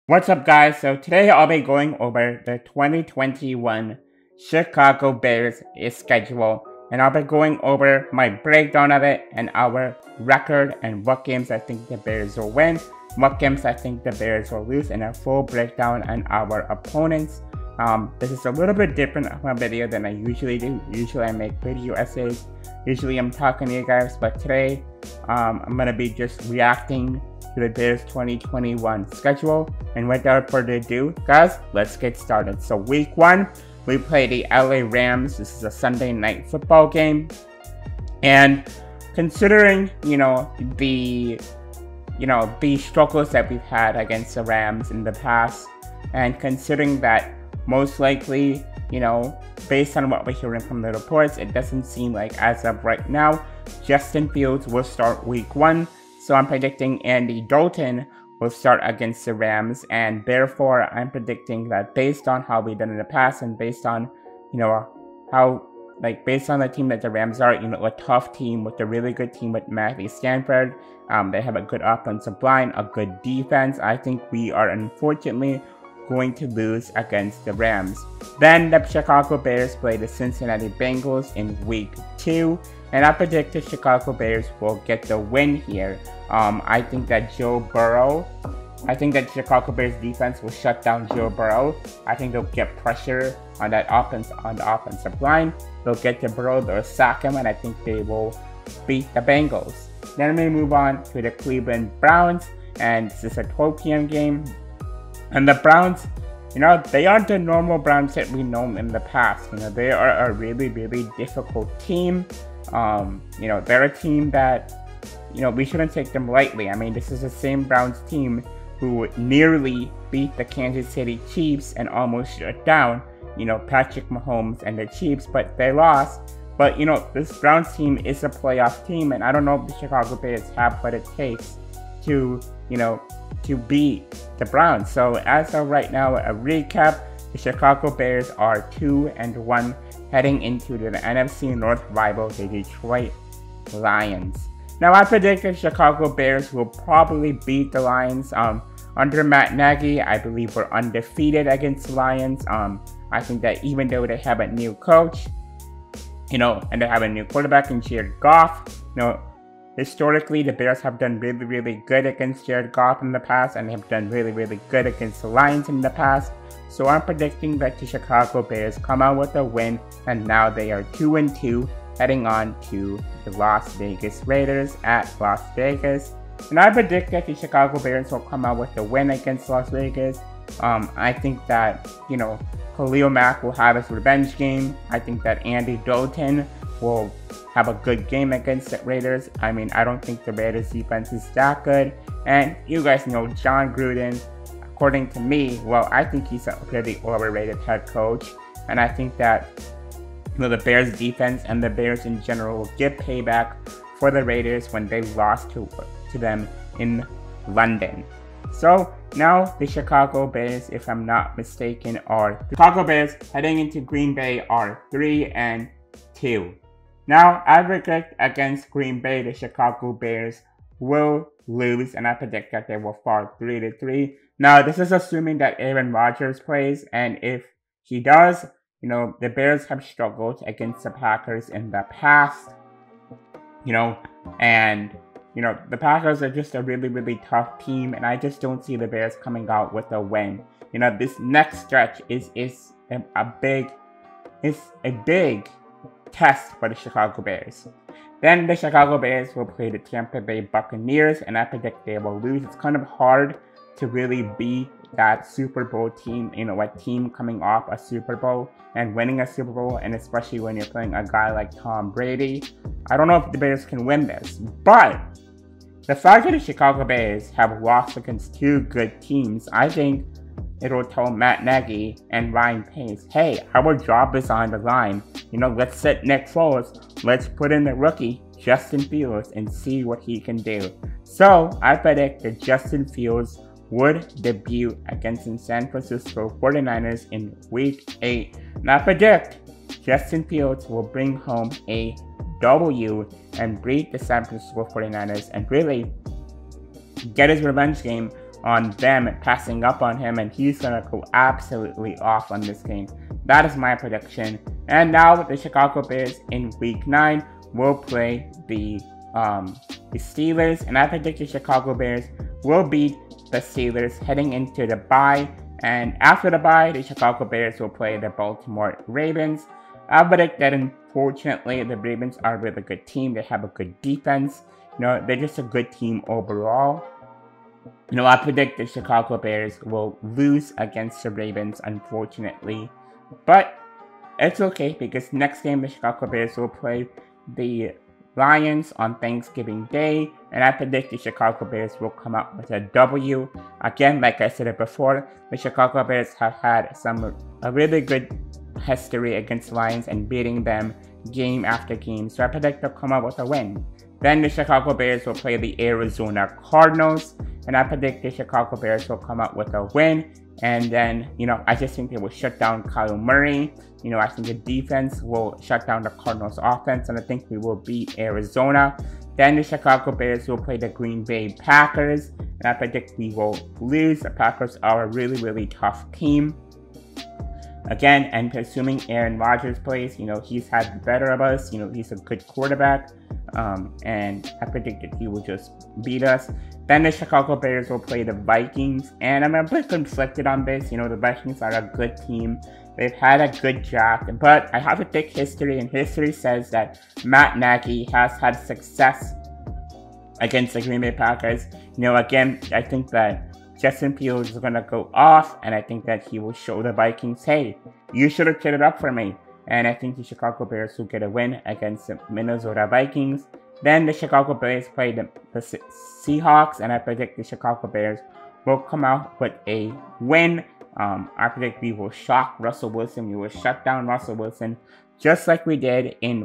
What's up, guys? So today I'll be going over the 2021 Chicago Bears schedule, and I'll be going over my breakdown of it and our record and what games I think the Bears will win, what games I think the Bears will lose, and a full breakdown on our opponents. This is a little bit different of a video than I usually do. Usually I make video essays. Usually I'm talking to you guys, but today I'm gonna be just reacting to the Bears 2021 schedule. And without further ado, guys, let's get started. So week 1, we play the LA Rams. This is a Sunday night football game. And considering, the struggles that we've had against the Rams in the past, and considering that most likely, based on what we're hearing from the reports, it doesn't seem like as of right now, Justin Fields will start week 1. So I'm predicting Andy Dalton will start against the Rams, and therefore I'm predicting that based on how we've done in the past and based on, based on the team that the Rams are, a tough team with a really good team with Matthew Stafford. They have a good offensive line, a good defense. I think we are unfortunately going to lose against the Rams. Then the Chicago Bears play the Cincinnati Bengals in week 2, and I predict the Chicago Bears will get the win here. I think that the Chicago Bears defense will shut down Joe Burrow. I think they'll get pressure on the offensive line. They'll get to Burrow, they'll sack him, and I think they will beat the Bengals. Then we move on to the Cleveland Browns, and this is a 12 p.m. game. And the Browns, they aren't the normal Browns that we know in the past. They are a really, really difficult team. They're a team that, we shouldn't take them lightly. I mean, this is the same Browns team who nearly beat the Kansas City Chiefs and almost shut down, Patrick Mahomes and the Chiefs, but they lost. But, this Browns team is a playoff team, and I don't know if the Chicago Bears have what it takes to, to beat the Browns. So as of right now, a recap, the Chicago Bears are 2-1 heading into the NFC North rival, the Detroit Lions. Now I predict the Chicago Bears will probably beat the Lions. Under Matt Nagy, I believe we're undefeated against the Lions. I think that even though they have a new coach, and they have a new quarterback in Jared Goff, historically, the Bears have done really, really good against Jared Goff in the past, and they have done really, really good against the Lions in the past. So I'm predicting that the Chicago Bears come out with a win, and now they are 2-2, heading on to the Las Vegas Raiders at Las Vegas. And I predict that the Chicago Bears will come out with a win against Las Vegas. I think that, Khalil Mack will have his revenge game. I think that Andy Dalton will have a good game against the Raiders. I mean, I don't think the Raiders defense is that good. And you guys know Jon Gruden, according to me, well, I think he's a pretty overrated head coach. And I think that, the Bears defense and the Bears in general will get payback for the Raiders when they lost to them in London. So now the Chicago Bears, if I'm not mistaken, Chicago Bears heading into Green Bay are 3-2. Now, I predict against Green Bay, the Chicago Bears will lose, and I predict that they will fall 3-3. Now, this is assuming that Aaron Rodgers plays, and if he does, the Bears have struggled against the Packers in the past, and, the Packers are just a really, really tough team, and I just don't see the Bears coming out with a win. This next stretch is a big test for the Chicago Bears. Then the Chicago Bears will play the Tampa Bay Buccaneers, and I predict they will lose. It's kind of hard to really beat that Super Bowl team, a team coming off a Super Bowl and winning a Super Bowl, and especially when you're playing a guy like Tom Brady. I don't know if the Bears can win this, but the fact that the Chicago Bears have lost against 2 good teams, I think it will tell Matt Nagy and Ryan Pace, hey, our job is on the line. Let's set Nick Foles. Let's put in the rookie, Justin Fields, and see what he can do. So I predict that Justin Fields would debut against the San Francisco 49ers in week 8. And I predict Justin Fields will bring home a W and beat the San Francisco 49ers and really get his revenge game on them passing up on him, and he's gonna go absolutely off on this game. That is my prediction. And now the Chicago Bears in Week 9 will play the Steelers, and I predict the Chicago Bears will beat the Steelers heading into the bye. And after the bye, the Chicago Bears will play the Baltimore Ravens. I predict that unfortunately the Ravens are a really good team. They have a good defense. They're just a good team overall. I predict the Chicago Bears will lose against the Ravens, unfortunately. But it's okay, because next game the Chicago Bears will play the Lions on Thanksgiving Day, and I predict the Chicago Bears will come out with a W. Again, like I said it before, the Chicago Bears have had a really good history against Lions and beating them game after game, so I predict they'll come out with a win. Then the Chicago Bears will play the Arizona Cardinals, and I predict the Chicago Bears will come out with a win. And then, I just think they will shut down Kyle Murray. I think the defense will shut down the Cardinals offense, and I think we will beat Arizona. Then the Chicago Bears will play the Green Bay Packers, and I predict we will lose. The Packers are a really, really tough team. Again, and assuming Aaron Rodgers plays, he's had the better of us. He's a good quarterback. And I predict that he will just beat us. Then the Chicago Bears will play the Vikings, and I'm a bit conflicted on this. The Vikings are a good team. They've had a good draft, but I have a thick history, and history says that Matt Nagy has had success against the Green Bay Packers. Again, I think that Justin Fields is going to go off, and I think that he will show the Vikings, hey, you should have traded up for me. And I think the Chicago Bears will get a win against the Minnesota Vikings. Then the Chicago Bears play the Seahawks, and I predict the Chicago Bears will come out with a win. I predict we will shock Russell Wilson. We will shut down Russell Wilson, just like we did in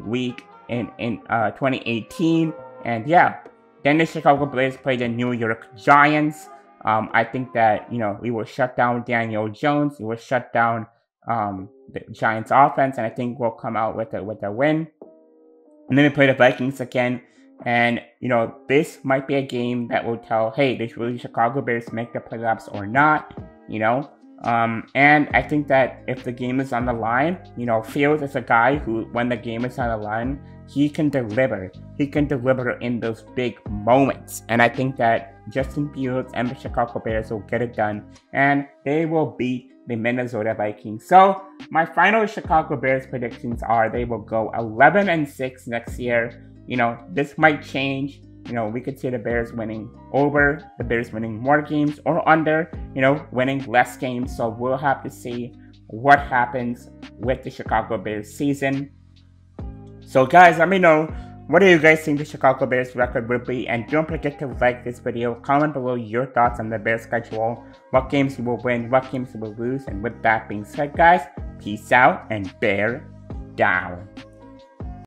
2018. And yeah, then the Chicago Bears play the New York Giants. I think that we will shut down Daniel Jones. We will shut down the Giants offense, and I think we'll come out with a win. And then we play the Vikings again, and this might be a game that will tell, hey, did really Chicago Bears make the playoffs or not? And I think that if the game is on the line, Fields is a guy who, when the game is on the line, he can deliver. He can deliver in those big moments, and I think that Justin Fields and the Chicago Bears will get it done, and they will beat the Minnesota Vikings. So my final Chicago Bears predictions are they will go 11-6 next year. This might change. We could see the Bears winning over, the Bears winning more games, or under, winning less games. So we'll have to see what happens with the Chicago Bears season. So guys, let me know, what do you guys think the Chicago Bears record will be? And don't forget to like this video, comment below your thoughts on the Bears schedule, what games you will win, what games you will lose. And with that being said, guys, peace out and bear down.